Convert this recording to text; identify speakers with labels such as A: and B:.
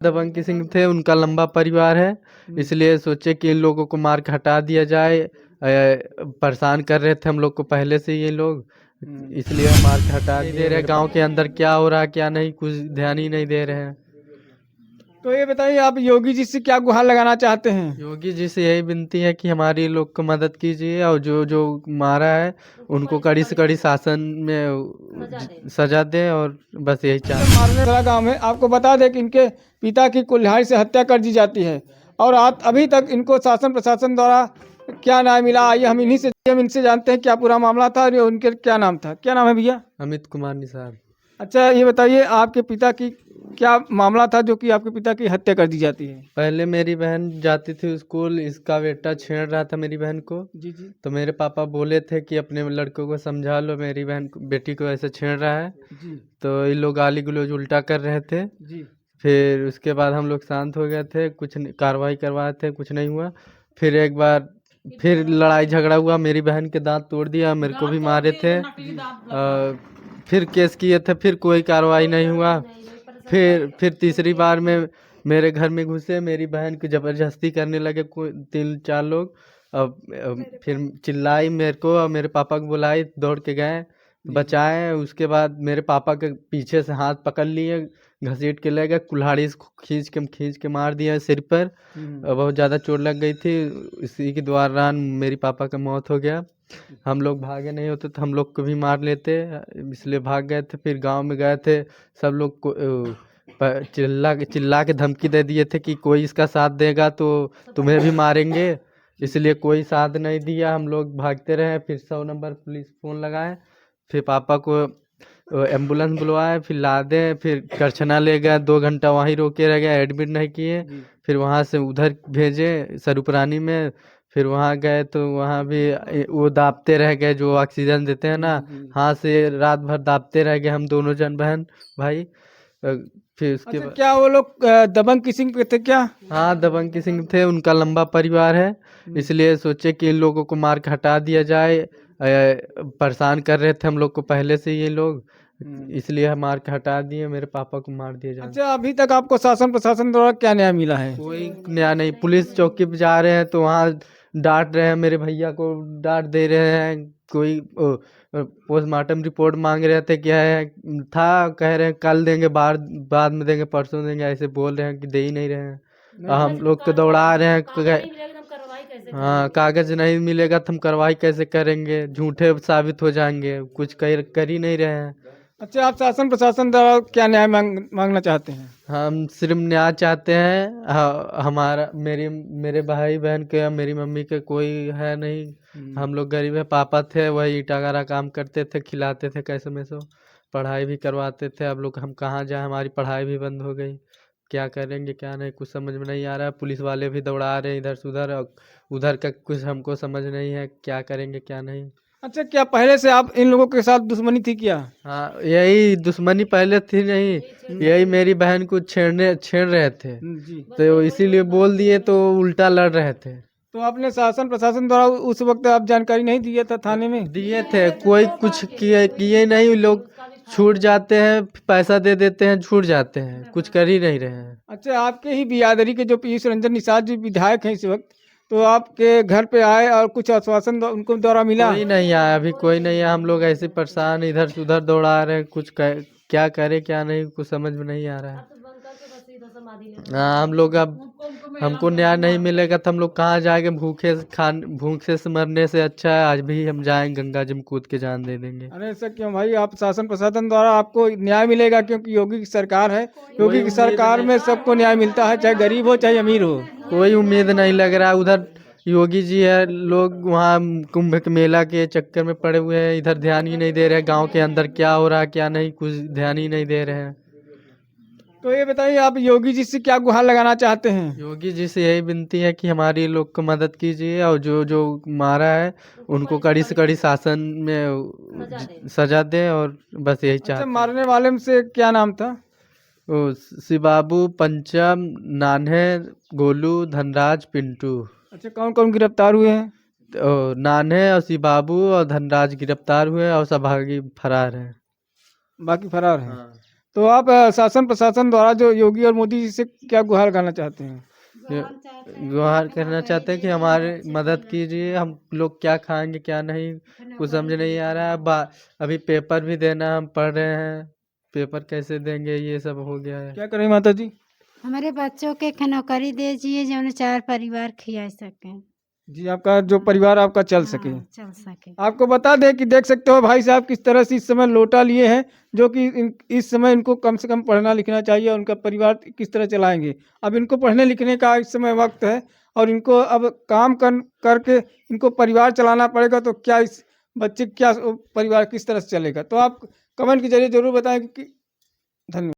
A: दबंग सिंह थे, उनका लंबा परिवार है, इसलिए सोचे कि इन लोगों को मार के हटा दिया जाए। परेशान कर रहे थे हम लोग को पहले से ये लोग, इसलिए मार के हटा नहीं दे रहे। गांव के अंदर क्या हो रहा है क्या नहीं, कुछ ध्यान ही नहीं दे रहे हैं।
B: तो ये बताइए, आप योगी जी से क्या गुहार लगाना चाहते हैं?
A: योगी जी से यही विनती है कि हमारी लोग को मदद कीजिए, और जो जो मारा है उनको कड़ी से कड़ी शासन में सजा दें, और बस यही चाहते हैं।
B: मारने वाला गांव है, आपको बता दें कि इनके पिता की कुल्हाड़ी से हत्या कर दी जाती है और आज अभी तक इनको शासन प्रशासन द्वारा क्या न्याय मिला। आइए हम इनसे जानते हैं क्या पूरा मामला था और ये उनके क्या नाम था। क्या नाम है भैया?
A: अमित कुमार निषाद।
B: अच्छा, ये बताइए आपके पिता की क्या मामला था जो कि आपके पिता की हत्या कर दी जाती है?
A: पहले मेरी बहन जाती थी स्कूल, इसका बेटा छेड़ रहा था मेरी बहन को।
B: जी जी
A: तो मेरे पापा बोले थे कि अपने लड़कों को समझा लो, मेरी बहन बेटी को ऐसे छेड़ रहा है।
B: जी
A: तो ये लोग गाली गलौज उल्टा कर रहे थे।
B: जी
A: फिर उसके बाद हम लोग शांत हो गए थे, कुछ कार्रवाई करवाए थे, कुछ नहीं हुआ। फिर एक बार फिर लड़ाई झगड़ा हुआ, मेरी बहन के दांत तोड़ दिया, मेरे को भी मारे थे। फिर केस किए थे, फिर कोई कार्रवाई नहीं हुआ। फिर तीसरी बार में मेरे घर में घुसे, मेरी बहन की ज़बरदस्ती करने लगे कोई 3-4 लोग। फिर चिल्लाई मेरे को और मेरे पापा को बुलाई, दौड़ के गए, बचाए। उसके बाद मेरे पापा के पीछे से हाथ पकड़ लिए, घसीट के ले गए, कुल्हाड़ी से खींच के मार दिया सिर पर। बहुत ज़्यादा चोट लग गई थी, इसी के दौरान मेरी पापा का मौत हो गया। हम लोग भागे नहीं होते तो हम लोग को भी मार लेते, इसलिए भाग गए थे। फिर गांव में गए थे, सब लोग को चिल्ला के धमकी दे दिए थे कि कोई इसका साथ देगा तो तुम्हें भी मारेंगे, इसलिए कोई साथ नहीं दिया। हम लोग भागते रहे, फिर 100 नंबर पुलिस फ़ोन लगाए, फिर पापा को एम्बुलेंस बुलवाए, फिर लादे, फिर करछना ले गए, 2 घंटा वहीं रोके रह गए, एडमिट नहीं किए। फिर वहाँ से उधर भेजे सरूपरानी में, फिर वहाँ गए तो वहाँ भी वो दाबते रह गए, जो ऑक्सीजन देते हैं ना, हाथ से रात भर दाबते रह गए हम दोनों जन बहन भाई। फिर उसके
B: अच्छा,
A: बाद
B: क्या वो लोग दबंग किसिंग पे थे क्या?
A: हाँ, दबंग सिंह थे, उनका लंबा परिवार है, इसलिए सोचे कि इन लोगों को मार के हटा दिया जाए। परेशान कर रहे थे हम लोग को पहले से ये लोग, इसलिए मार के हटा दिए, मेरे पापा को मार दिया जाए।
B: अच्छा, अभी तक आपको शासन प्रशासन द्वारा क्या न्याय मिला है?
A: कोई नया नहीं, पुलिस चौकी पे जा रहे हैं तो वहाँ डांट रहे हैं, मेरे भैया को डांट दे रहे हैं। कोई पोस्टमार्टम रिपोर्ट मांग रहे थे, क्या है था, कह रहे हैं कल देंगे, बाद में देंगे, परसों देंगे, ऐसे बोल रहे हैं कि दे ही नहीं रहे हैं। हम लोग को दौड़ा रहे हैं, हाँ, कागज नहीं मिलेगा तो हम कार्रवाई कैसे करेंगे, झूठे साबित हो जाएंगे, कुछ कर ही नहीं रहे हैं।
B: अच्छा, आप शासन प्रशासन द्वारा क्या न्याय मांगना चाहते हैं?
A: हम सिर्फ न्याय चाहते हैं। हमारा मेरे भाई बहन के या मेरी मम्मी के कोई है नहीं, हम लोग गरीब है। पापा थे, वही ईटागारा काम करते थे, खिलाते थे कैसे में सो, पढ़ाई भी करवाते थे। अब लोग हम कहाँ जाए, हमारी पढ़ाई भी बंद हो गई, क्या करेंगे क्या नहीं, कुछ समझ में नहीं आ रहा है। पुलिस वाले भी दौड़ा रहे हैं इधर से उधर, उधर का कुछ हमको समझ नहीं है, क्या करेंगे क्या नहीं।
B: अच्छा, क्या पहले से आप इन लोगों के साथ दुश्मनी थी क्या?
A: हाँ, यही दुश्मनी पहले थी नहीं, यही मेरी बहन को छेड़ रहे थे,
B: जी।
A: तो इसीलिए बोल दिए तो उल्टा लड़ रहे थे।
B: तो आपने शासन प्रशासन द्वारा उस वक्त आप जानकारी नहीं दिया था थाने में?
A: दिए थे, कोई कुछ किए किए नहीं, लोग छूट जाते हैं, पैसा दे देते हैं, छूट जाते हैं, कुछ कर ही नहीं रहे हैं।
B: अच्छा, आपके ही बिरादरी के जो पीयूष रंजन निषाद जी विधायक हैं इस वक्त, तो आपके घर पे आए और कुछ आश्वासन उनको द्वारा मिला?
A: कोई नहीं आया, अभी कोई नहीं आया। हम लोग ऐसे परेशान, इधर से उधर दौड़ा रहे हैं, क्या करे क्या नहीं, कुछ समझ में नहीं आ रहा है। हाँ, हम लोग अब हमको न्याय नहीं मिलेगा तो हम लोग कहाँ जाएंगे, भूखे से मरने से अच्छा है आज भी हम जाएंगे गंगा जी में कूद के जान दे देंगे।
B: अरे ऐसा क्यों भाई, आप शासन प्रशासन द्वारा आपको न्याय मिलेगा क्योंकि योगी की सरकार है। योगी की सरकार में सबको न्याय मिलता है, चाहे गरीब हो चाहे अमीर हो।
A: कोई उम्मीद नहीं लग रहा। उधर योगी जी है, लोग वहाँ कुंभ के मेला के चक्कर में पड़े हुए हैं, इधर ध्यान ही नहीं दे रहे। गांव के अंदर क्या हो रहा है क्या नहीं, कुछ ध्यान ही नहीं दे रहे हैं।
B: तो ये बताइए, आप योगी जी से क्या गुहार लगाना चाहते हैं?
A: योगी जी से यही विनती है कि हमारी लोग को मदद कीजिए, और जो जो मारा है उनको कड़ी से कड़ी शासन में सजा दें, और बस यही
B: अच्छा,
A: चाहते हैं।
B: मारने वाले में से क्या नाम था?
A: ओ, शिबाबू, पंचम, नान्हे, गोलू, धनराज, पिंटू।
B: अच्छा, कौन कौन गिरफ्तार हुए हैं?
A: नान्हे और शिबाबू और धनराज गिरफ्तार हुए और सब भागी फरार हैं।
B: बाकी फरार हैं।
A: हाँ।
B: तो आप शासन प्रशासन द्वारा जो योगी और मोदी जी से क्या गुहार गाना चाहते हैं?
A: गुहार करना चाहते हैं कि हमारी मदद कीजिए, हम लोग क्या खाएंगे क्या नहीं कुछ समझ नहीं आ रहा है। अभी पेपर भी देना, हम पढ़ रहे हैं, पेपर कैसे देंगे, ये सब हो गया है।
B: क्या करें माता जी?
C: हमारे बच्चों के नौकरी दीजिए जो उन्हें 4 परिवार खिला सकें।
B: जी, आपका जो परिवार आपका चल सके।
C: हाँ, चल सके।
B: आपको बता दें कि देख सकते हो भाई साहब किस तरह से इस समय लोटा लिए हैं, जो कि इस समय इनको कम से कम पढ़ना लिखना चाहिए, उनका परिवार किस तरह चलाएंगे। अब इनको पढ़ने लिखने का इस समय वक्त है और इनको अब काम करके इनको परिवार चलाना पड़ेगा, तो क्या इस बच्चे क्या परिवार किस तरह से चलेगा। तो आप कमेंट के जरिए जरूर बताएं कि धन्यवाद।